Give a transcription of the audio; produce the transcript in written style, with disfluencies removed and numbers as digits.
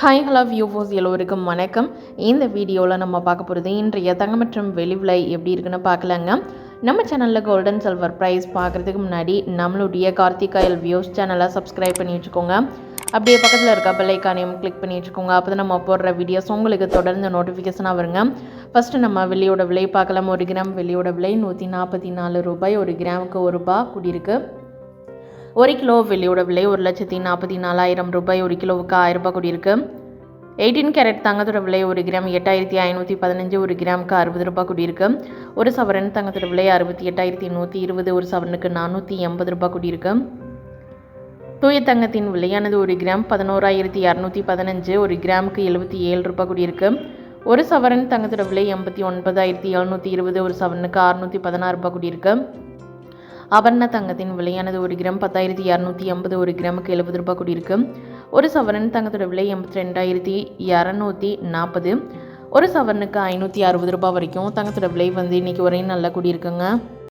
Hi hello viewers எல்லோருக்கும் வணக்கம். இந்த வீடியோவில் நம்ம பார்க்க போகிறது இன்றைய தங்கம் மற்றும் வெள்ளி விலை எப்படி இருக்குன்னு பார்க்கலாங்க. நம்ம சேனலில் கோல்டன் சில்வர் ப்ரைஸ் பார்க்குறதுக்கு முன்னாடி நம்மளுடைய கார்த்திக் ஆயில் வியூஸ் சேனலை சப்ஸ்கிரைப் பண்ணி வச்சுக்கோங்க. அப்படியே பக்கத்தில் இருக்க பெல் ஐக்கானையும் கிளிக் பண்ணி வச்சுக்கோங்க. அப்போ தான் நம்ம போடுற வீடியோஸ் உங்களுக்கு தொடர்ந்து நோட்டிஃபிகேஷனாக வருங்க. ஃபஸ்ட்டு நம்ம வெள்ளியோட விலை பார்க்கலாம். 1 கிராம் வெள்ளியோட விலை 144 ரூபாய். 1 கிராமுக்கு ₹1 கூடியிருக்கு. 1 கிலோ வெள்ளியோட விலை 1,44,000 ரூபாய். 1 கிலோவுக்கு ₹1000 கூடியிருக்கு. 18 கேரட் தங்கத்தோட விலை 1 கிராம் 8,515. 1 கிராமுக்கு ₹60 கூடியிருக்கு. 1 சவரன் தங்கத்தோட விலை 68,120. 1 சவரனுக்கு ₹480 கூடியிருக்கு. தூய தங்கத்தின் விலையானது 1 கிராம் 11,215. 1 கிராமுக்கு ₹77 கூடியிருக்கு. 1 சவரன் தங்கத்தோட விலை 89,720. 1 சவரனுக்கு ₹616 கூடியிருக்கு. ஆபரண தங்கத்தின் விலையானது 1 கிராம் 10,280. 1 கிராமுக்கு ₹70 கூடியிருக்கு. 1 சவரன் தங்கத்தோட விலை 82,240. 1 சவரனுக்கு ₹560 வரைக்கும் தங்கத்தோட விலை இன்றைக்கி ஒரே நல்ல கூடியிருக்குங்க.